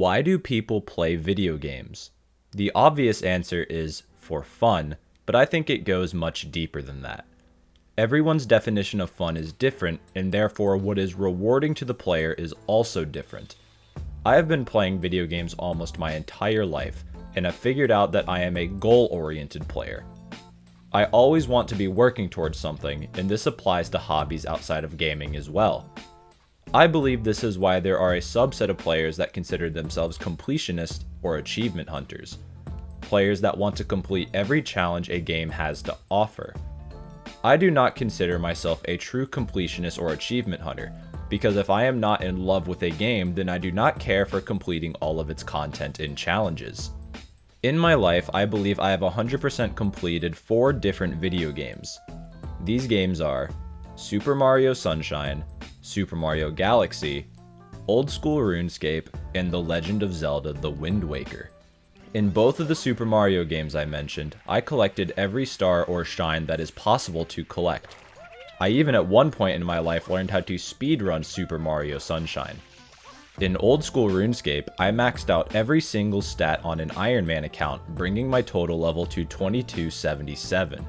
Why do people play video games? The obvious answer is for fun, but I think it goes much deeper than that. Everyone's definition of fun is different, and therefore what is rewarding to the player is also different. I have been playing video games almost my entire life, and have figured out that I am a goal-oriented player. I always want to be working towards something, and this applies to hobbies outside of gaming as well. I believe this is why there are a subset of players that consider themselves completionists or achievement hunters. Players that want to complete every challenge a game has to offer. I do not consider myself a true completionist or achievement hunter, because if I am not in love with a game, then I do not care for completing all of its content and challenges. In my life, I believe I have 100% completed 4 different video games. These games are Super Mario Sunshine, Super Mario Galaxy, Old School RuneScape, and The Legend of Zelda: The Wind Waker. In both of the Super Mario games I mentioned, I collected every star or shine that is possible to collect. I even at one point in my life learned how to speedrun Super Mario Sunshine. In Old School RuneScape, I maxed out every single stat on an Iron Man account, bringing my total level to 2277.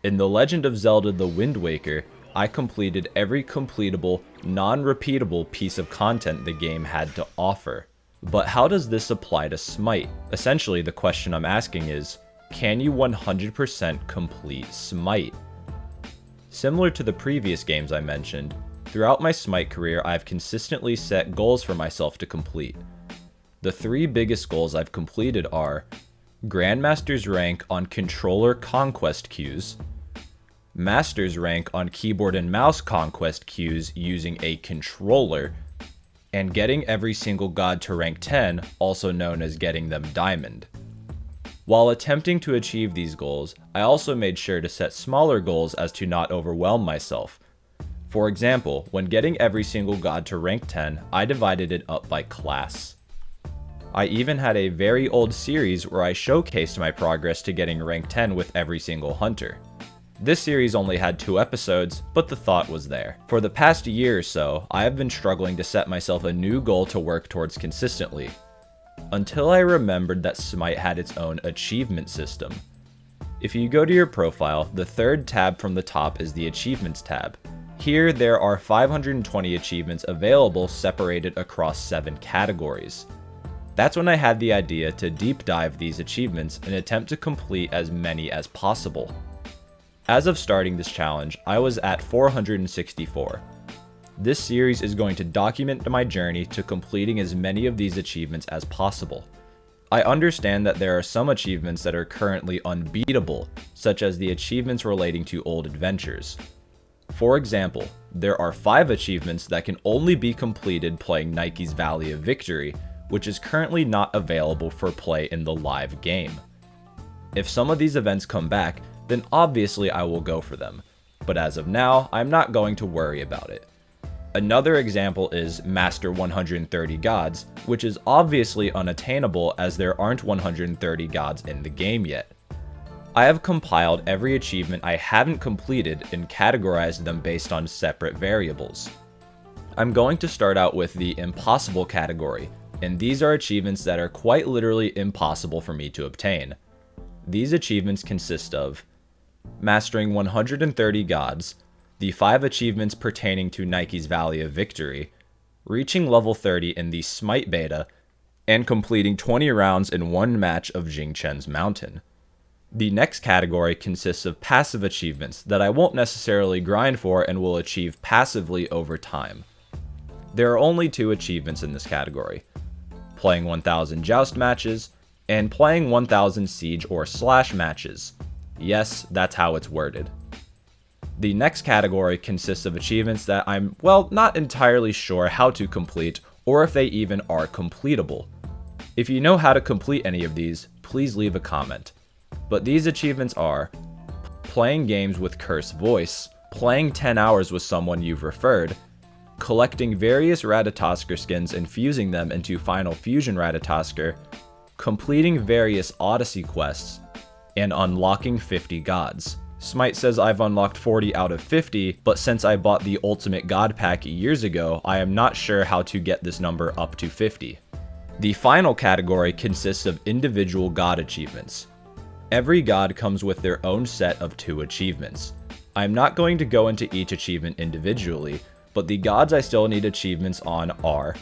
In The Legend of Zelda: The Wind Waker, I completed every completable, non-repeatable piece of content the game had to offer. But how does this apply to Smite? Essentially, the question I'm asking is, can you 100% complete Smite? Similar to the previous games I mentioned, throughout my Smite career I've consistently set goals for myself to complete. The 3 biggest goals I've completed are Grandmaster's rank on controller conquest queues, Master's rank on keyboard and mouse conquest queues using a controller, and getting every single god to rank 10, also known as getting them diamond. While attempting to achieve these goals, I also made sure to set smaller goals as to not overwhelm myself. For example, when getting every single god to rank 10, I divided it up by class. I even had a very old series where I showcased my progress to getting rank 10 with every single hunter. This series only had 2 episodes, but the thought was there. For the past year or so, I have been struggling to set myself a new goal to work towards consistently, until I remembered that Smite had its own achievement system. If you go to your profile, the 3rd tab from the top is the Achievements tab. Here, there are 520 achievements available separated across 7 categories. That's when I had the idea to deep dive these achievements and attempt to complete as many as possible. As of starting this challenge, I was at 464. This series is going to document my journey to completing as many of these achievements as possible. I understand that there are some achievements that are currently unbeatable, such as the achievements relating to old adventures. For example, there are 5 achievements that can only be completed playing Nike's Valley of Victory, which is currently not available for play in the live game. If some of these events come back, then obviously I will go for them, but as of now, I'm not going to worry about it. Another example is Master 130 Gods, which is obviously unattainable as there aren't 130 gods in the game yet. I have compiled every achievement I haven't completed and categorized them based on separate variables. I'm going to start out with the impossible category, and these are achievements that are quite literally impossible for me to obtain. These achievements consist of mastering 130 gods, the 5 achievements pertaining to Nike's Valley of Victory, reaching level 30 in the Smite beta, and completing 20 rounds in one match of Jingchen's Mountain. The next category consists of passive achievements that I won't necessarily grind for and will achieve passively over time. There are only 2 achievements in this category: playing 1000 joust matches, and playing 1000 siege or slash matches. Yes, that's how it's worded. The next category consists of achievements that I'm, well, not entirely sure how to complete, or if they even are completable. If you know how to complete any of these, please leave a comment. But these achievements are playing games with Cursed Voice, playing 10 hours with someone you've referred, collecting various Ratatosker skins and fusing them into Final Fusion Ratatosker, completing various Odyssey quests, and unlocking 50 gods. Smite says I've unlocked 40 out of 50, but since I bought the Ultimate God Pack years ago, I am not sure how to get this number up to 50. The final category consists of individual god achievements. Every god comes with their own set of 2 achievements. I'm not going to go into each achievement individually, but the gods I still need achievements on are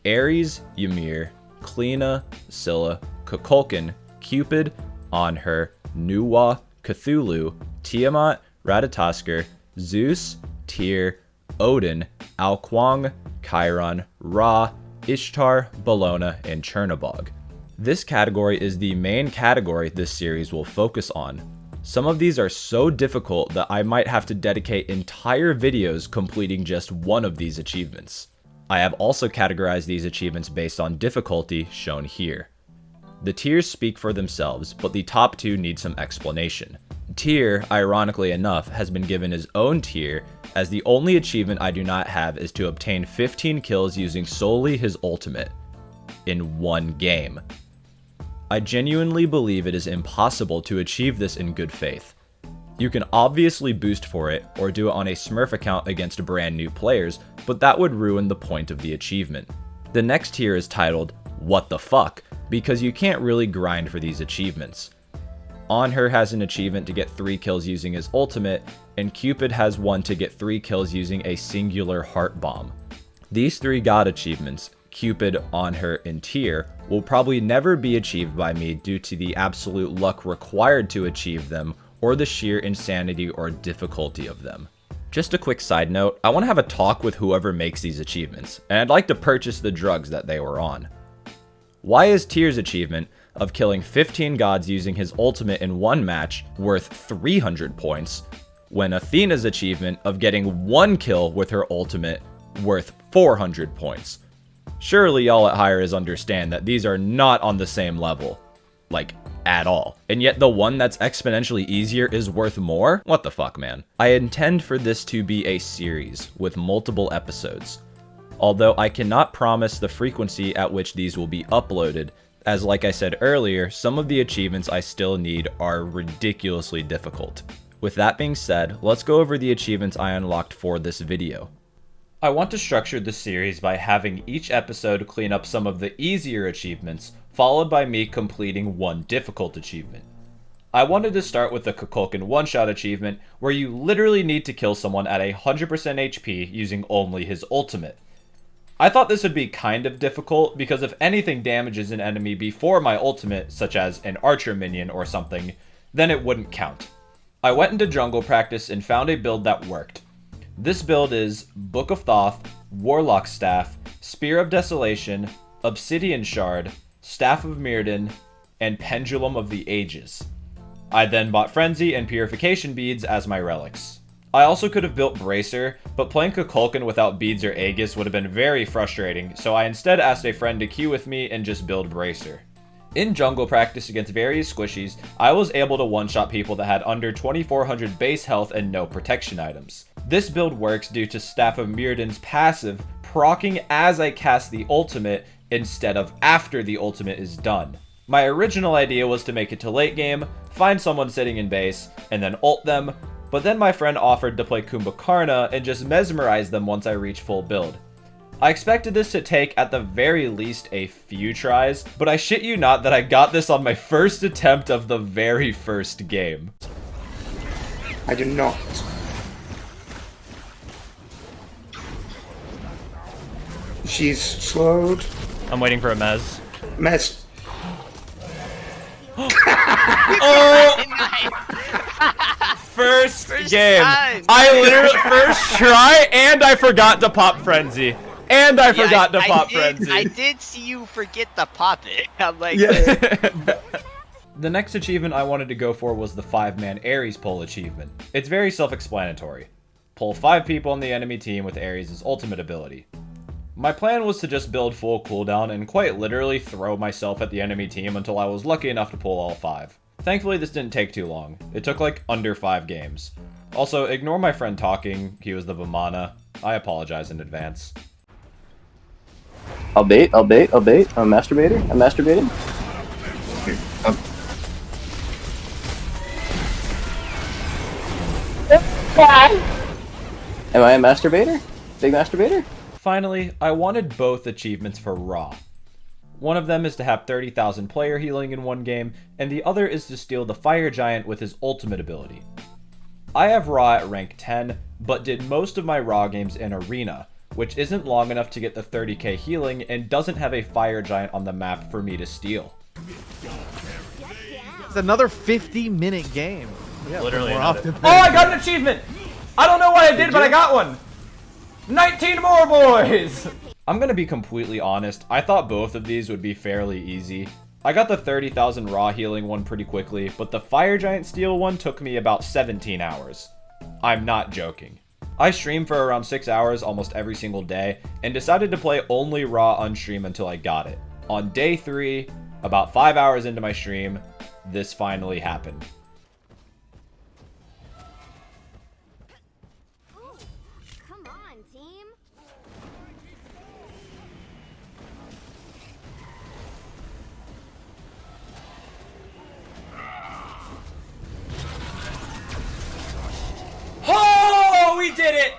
Ares, Ymir, Kleena, Scylla, Kukulkan, Cupid, Anhur, Nuwa, Cthulhu, Tiamat, Ratatoskr, Zeus, Tyr, Odin, Alquang, Chiron, Ra, Ishtar, Bellona, and Chernobog. This category is the main category this series will focus on. Some of these are so difficult that I might have to dedicate entire videos completing just one of these achievements. I have also categorized these achievements based on difficulty, shown here. The tiers speak for themselves, but the top 2 need some explanation. Tyr, ironically enough, has been given his own tier, as the only achievement I do not have is to obtain 15 kills using solely his ultimate in one game. I genuinely believe it is impossible to achieve this in good faith. You can obviously boost for it, or do it on a Smurf account against brand new players, but that would ruin the point of the achievement. The next tier is titled, What the Fuck, because you can't really grind for these achievements. Anhur has an achievement to get 3 kills using his ultimate, and Cupid has one to get 3 kills using a singular heart bomb. These 3 god achievements, Cupid, Anhur, and Tyr, will probably never be achieved by me due to the absolute luck required to achieve them, or the sheer insanity or difficulty of them. Just a quick side note, I want to have a talk with whoever makes these achievements, and I'd like to purchase the drugs that they were on. Why is Tyr's achievement of killing 15 gods using his ultimate in one match worth 300 points, when Athena's achievement of getting 1 kill with her ultimate worth 400 points? Surely y'all at Hi-Rez understand that these are not on the same level. Like, at all. And yet the one that's exponentially easier is worth more? What the fuck, man? I intend for this to be a series with multiple episodes. Although I cannot promise the frequency at which these will be uploaded, as like I said earlier, some of the achievements I still need are ridiculously difficult. With that being said, let's go over the achievements I unlocked for this video. I want to structure the series by having each episode clean up some of the easier achievements, followed by me completing one difficult achievement. I wanted to start with the Kukulkan one-shot achievement, where you literally need to kill someone at 100% HP using only his ultimate. I thought this would be kind of difficult, because if anything damages an enemy before my ultimate, such as an archer minion or something, then it wouldn't count. I went into jungle practice and found a build that worked. This build is Book of Thoth, Warlock Staff, Spear of Desolation, Obsidian Shard, Staff of Mirrodin, and Pendulum of the Ages. I then bought Frenzy and Purification Beads as my relics. I also could have built Bracer, but playing Kukulkan without beads or Aegis would have been very frustrating, so I instead asked a friend to queue with me and just build Bracer. In jungle practice against various squishies, I was able to one-shot people that had under 2400 base health and no protection items. This build works due to Staff of Mirrodin's passive proccing as I cast the ultimate instead of after the ultimate is done. My original idea was to make it to late game, find someone sitting in base, and then ult them, but then my friend offered to play Kukulkan and just mesmerize them once I reach full build. I expected this to take at the very least a few tries, but I shit you not that I got this on my first attempt of the very first game. I do not. She's slowed. I'm waiting for a mez. Mess. Oh! First game. Time. I literally first try, and I forgot to pop Frenzy. And I forgot to pop Frenzy. I did see you forget to pop it. I'm like, Yeah. The next achievement I wanted to go for was the 5-man Ares pull achievement. It's very self-explanatory. Pull 5 people on the enemy team with Ares' ultimate ability. My plan was to just build full cooldown and quite literally throw myself at the enemy team until I was lucky enough to pull all 5. Thankfully this didn't take too long. It took like under 5 games. Also, ignore my friend talking, he was the Vimana. I apologize in advance. I'll bait. I'm a masturbator. I'm masturbating. Am I a masturbator? Big masturbator? Finally, I wanted both achievements for Ra. One of them is to have 30,000 player healing in one game, and the other is to steal the Fire Giant with his ultimate ability. I have Ra at rank 10, but did most of my Ra games in Arena, which isn't long enough to get the 30k healing and doesn't have a Fire Giant on the map for me to steal. It's another 50-minute game. Yeah, Literally more another. often Oh, than- I got an achievement! I don't know why I did, but I got one! 19 more, boys! I'm gonna be completely honest, I thought both of these would be fairly easy. I got the 30,000 Raw healing one pretty quickly, but the Fire Giant steal one took me about 17 hours. I'm not joking. I stream for around 6 hours almost every single day, and decided to play only Raw on stream until I got it. On day 3, about 5 hours into my stream, this finally happened. Come on, team. Oh, we did it!